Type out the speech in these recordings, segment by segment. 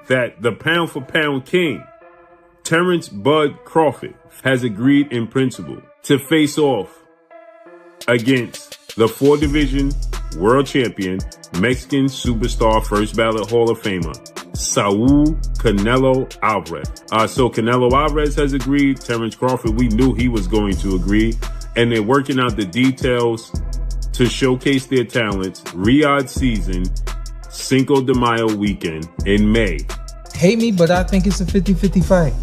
that the pound-for-pound king, Terence Bud Crawford, has agreed in principle to face off against the 4-division world champion, Mexican superstar, first ballot Hall of Famer, Saul Canelo Alvarez. So Canelo Alvarez has agreed. Terence Crawford, we knew he was going to agree. And they're working out the details to showcase their talents. Riyadh season, Cinco de Mayo weekend in May. Hate me, but I think it's a 50-50 fight.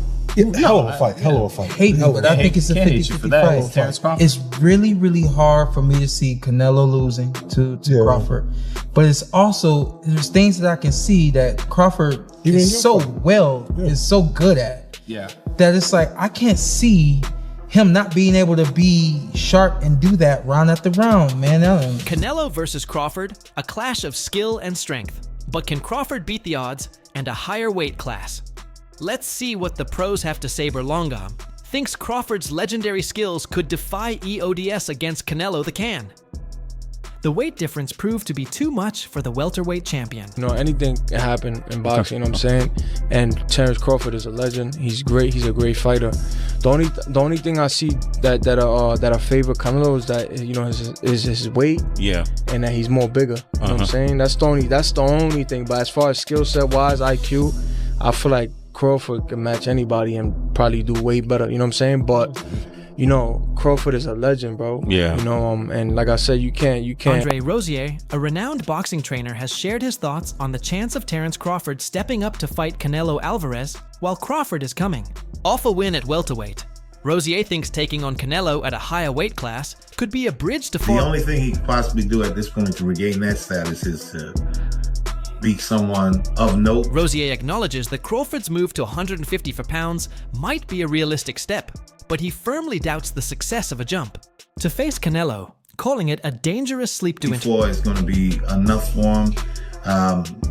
Hell of a fight. Hate me, but I think it's a 50-50 fight. It's really, really hard for me to see Canelo losing to Crawford. But it's also, there's things that I can see that Crawford is so good at. Yeah. That it's like, I can't see him not being able to be sharp and do that round after round, man. Canelo versus Crawford, a clash of skill and strength. But can Crawford beat the odds and a higher weight class? Let's see what the pros have to say. Berlanga thinks Crawford's legendary skills could defy EODS against Canelo the Can. The weight difference proved to be too much for the welterweight champion. You know, anything can happen in boxing, you know what I'm saying? And Terence Crawford is a legend. He's great. He's a great fighter. The only thing I see that favor Canelo is that, you know, is his weight. Yeah. And that he's more bigger. You know what I'm saying? That's the only thing. But as far as skill set wise, IQ, I feel like Crawford can match anybody and probably do way better. You know what I'm saying? But you know, Crawford is a legend, bro. Yeah. You know, and like I said, you can't. Andre Rosier, a renowned boxing trainer, has shared his thoughts on the chance of Terence Crawford stepping up to fight Canelo Alvarez while Crawford is coming. Off a win at welterweight, Rosier thinks taking on Canelo at a higher weight class could be a bridge to form. The only thing he could possibly do at this point to regain that status is to beat someone of note. Rosier acknowledges that Crawford's move to 150 for pounds might be a realistic step, but he firmly doubts the success of a jump. To face Canelo, calling it a dangerous sleep to enter. Before is going to be enough for him.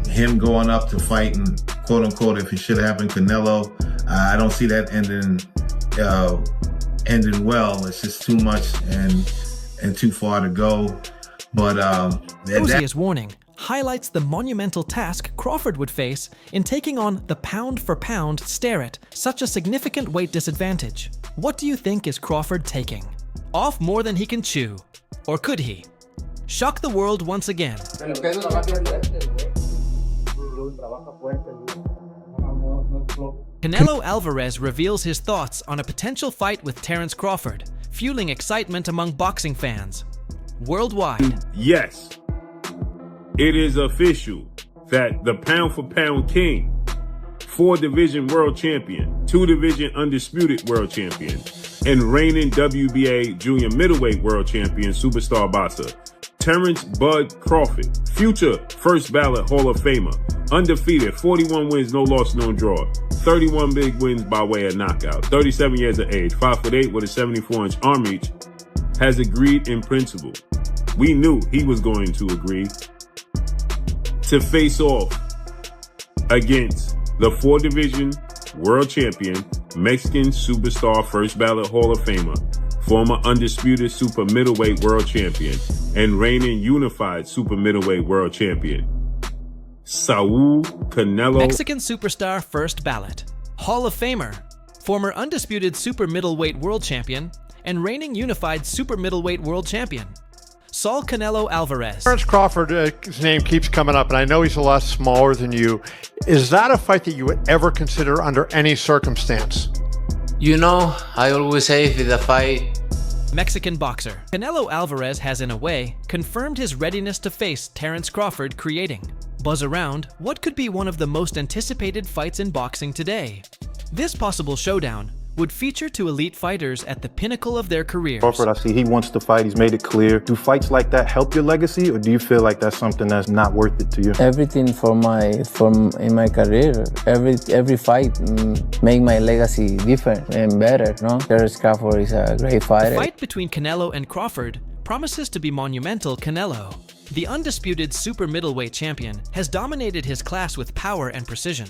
Him going up to fight and quote unquote, if it should happen, Canelo, I don't see that ending well. It's just too much and too far to go. But Rosier's warning highlights the monumental task Crawford would face in taking on the pound-for-pound stare at such a significant weight disadvantage. What do you think is Crawford taking? Off more than he can chew? Or could he? Shock the world once again. Canelo Alvarez reveals his thoughts on a potential fight with Terence Crawford, fueling excitement among boxing fans worldwide. Yes. It is official that the pound-for-pound king, 4-division world champion, 2-division undisputed world champion, and reigning WBA junior middleweight world champion, superstar boxer, Terence Bud Crawford, future first ballot Hall of Famer, undefeated, 41 wins, no loss, no draw, 31 big wins by way of knockout, 37 years of age, 5'8" with a 74-inch arm reach, has agreed in principle. We knew he was going to agree to face off against the 4-division world champion, Mexican superstar, first ballot Hall of Famer, former undisputed super middleweight world champion, and reigning unified super middleweight world champion, Saul Canelo. Mexican superstar, first ballot, Hall of Famer, former undisputed super middleweight world champion, and reigning unified super middleweight world champion, Saul Canelo Alvarez. Terence Crawford, his name keeps coming up, and I know he's a lot smaller than you. Is that a fight that you would ever consider under any circumstance? You know, I always say if it's a fight. Mexican boxer Canelo Alvarez has, in a way, confirmed his readiness to face Terence Crawford, creating buzz around what could be one of the most anticipated fights in boxing today. This possible showdown would feature two elite fighters at the pinnacle of their careers. Crawford, I see he wants to fight. He's made it clear. Do fights like that help your legacy, or do you feel like that's something that's not worth it to you? Everything in my career, every fight make my legacy different and better. No, Terence Crawford is a great fighter. The fight between Canelo and Crawford promises to be monumental. Canelo, the undisputed super middleweight champion, has dominated his class with power and precision.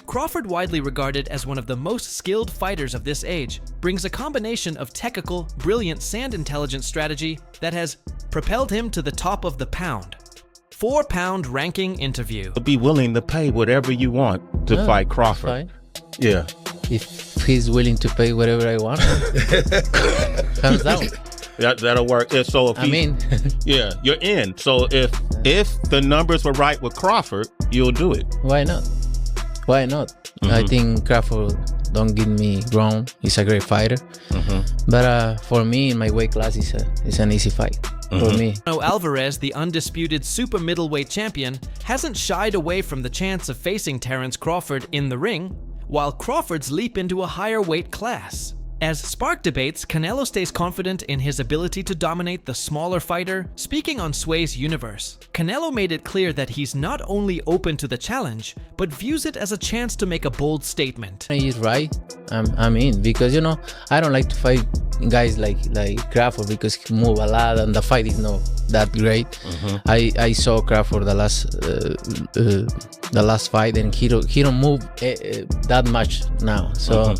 Crawford, widely regarded as one of the most skilled fighters of this age, brings a combination of technical, brilliant sand intelligence strategy that has propelled him to the top of the pound 4-pound ranking interview. Be willing to pay whatever you want to fight Crawford. Fine. Yeah. If he's willing to pay whatever I want, comes down. That'll work. So if yeah, you're in. So if the numbers were right with Crawford, you'll do it. Why not? Why not? I think Crawford, don't get me wrong, he's a great fighter. But for me, in my weight class, it's an easy fight. For me. Canelo Alvarez, the undisputed super middleweight champion, hasn't shied away from the chance of facing Terence Crawford in the ring, while Crawford's leap into a higher weight class. As Spark debates, Canelo stays confident in his ability to dominate the smaller fighter. Speaking on Sway's Universe, Canelo made it clear that he's not only open to the challenge, but views it as a chance to make a bold statement. He's right. I'm in, because you know I don't like to fight guys like Crawford because he move a lot and the fight is not that great. I saw Crawford the last fight and he don't move that much now. So.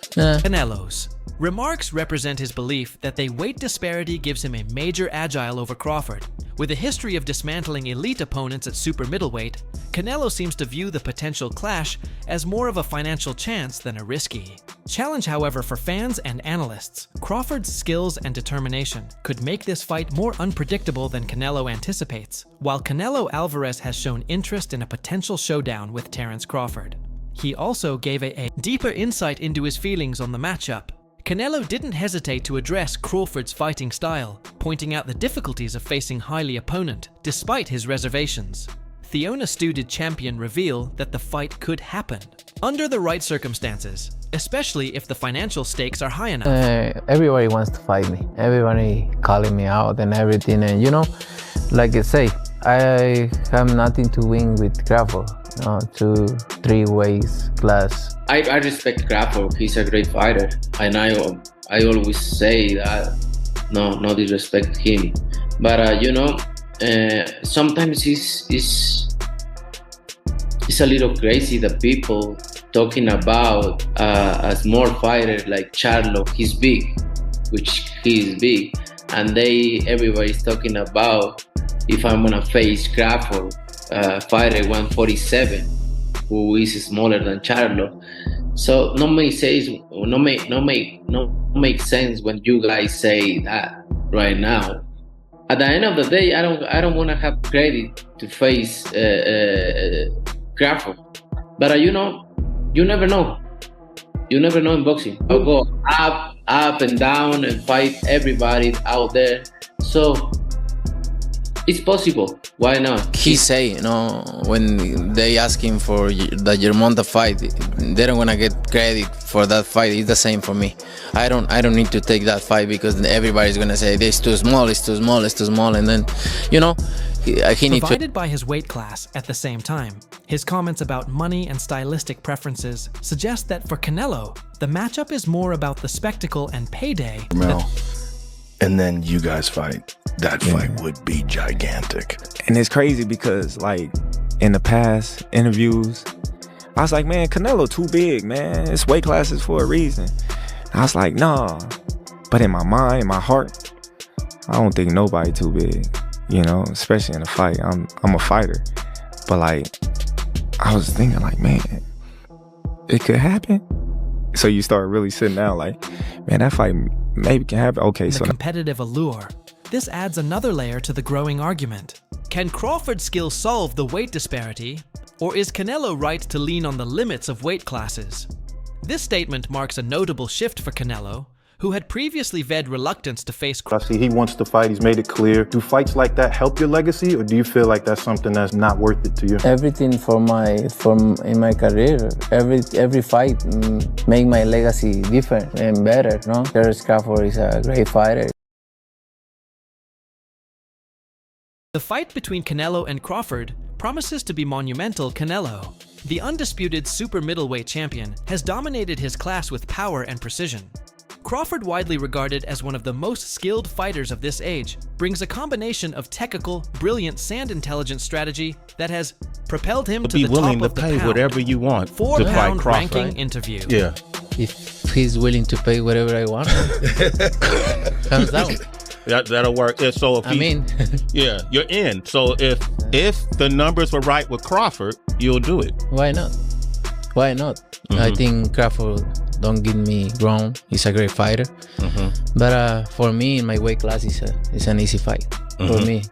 Canelo's remarks represent his belief that the weight disparity gives him a major agile over Crawford. With a history of dismantling elite opponents at super middleweight, Canelo seems to view the potential clash as more of a financial chance than a risky challenge. However, for fans and analysts, Crawford's skills and determination could make this fight more unpredictable than Canelo anticipates, while Canelo Alvarez has shown interest in a potential showdown with Terence Crawford. He also gave a deeper insight into his feelings on the matchup. Canelo didn't hesitate to address Crawford's fighting style, pointing out the difficulties of facing highly opponent, despite his reservations. The undisputed champion revealed that the fight could happen under the right circumstances, especially if the financial stakes are high enough. Everybody wants to fight me. Everybody calling me out and everything. And you know, like I say, I have nothing to win with Crawford. 2-3 ways class. I respect Crawford. He's a great fighter, and I always say that. No disrespect him, but you know, sometimes it's a little crazy that people talking about a small fighter like Charlo. He's big, which he is big, and everybody's talking about if I'm gonna face Crawford. Fighter 147, who is smaller than Charlo. So no make sense when you guys say that right now. At the end of the day, I don't want to have credit to face Crawford. But you know, you never know. You never know in boxing. I'll go up and down and fight everybody out there. So it's possible. Why not? He say, you know, when they ask him for the Germonta fight, they don't want to get credit for that fight. It's the same for me. I don't need to take that fight because everybody's gonna say it's too small, and then, you know, he needs to. Provided by his weight class at the same time, his comments about money and stylistic preferences suggest that for Canelo, the matchup is more about the spectacle and payday. And then you guys fight. That fight would be gigantic. And it's crazy because, like, in the past interviews, I was like, man, Canelo too big, man. It's weight classes for a reason. I was like, nah. But in my mind, in my heart, I don't think nobody too big, you know, especially in a fight. I'm a fighter. But, like, I was thinking, like, man, it could happen. So you start really sitting down like, man, that fight maybe can happen. Okay, so competitive allure. This adds another layer to the growing argument. Can Crawford's skills solve the weight disparity, or is Canelo right to lean on the limits of weight classes? This statement marks a notable shift for Canelo, who had previously vowed reluctance to face I see he wants to fight. He's made it clear. Do fights like that help your legacy, or do you feel like that's something that's not worth it to you? Everything in my career, every fight make my legacy different and better. No, Terence Crawford is a great fighter. The fight between Canelo and Crawford promises to be monumental. Canelo, the undisputed super middleweight champion, has dominated his class with power and precision. Crawford, widely regarded as one of the most skilled fighters of this age, brings a combination of technical, brilliant sand intelligence strategy that has propelled him to the top of the pound. Be willing to pay whatever you want to fight 4-pound Crawford. ranking interview. If he's willing to pay whatever I want, comes down. That'll work. So if yeah, you're in. So if the numbers were right with Crawford, you'll do it. Why not? Why not? I think Crawford, don't get me wrong, he's a great fighter. But for me, in my weight class, it's an easy fight for me.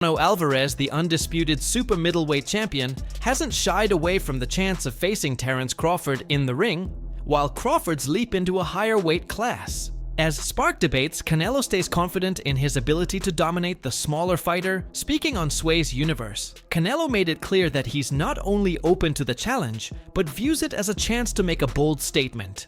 Canelo Alvarez, the undisputed super middleweight champion, hasn't shied away from the chance of facing Terence Crawford in the ring, while Crawford's leap into a higher weight class. As Spark debates, Canelo stays confident in his ability to dominate the smaller fighter. Speaking on Sway's Universe, Canelo made it clear that he's not only open to the challenge, but views it as a chance to make a bold statement.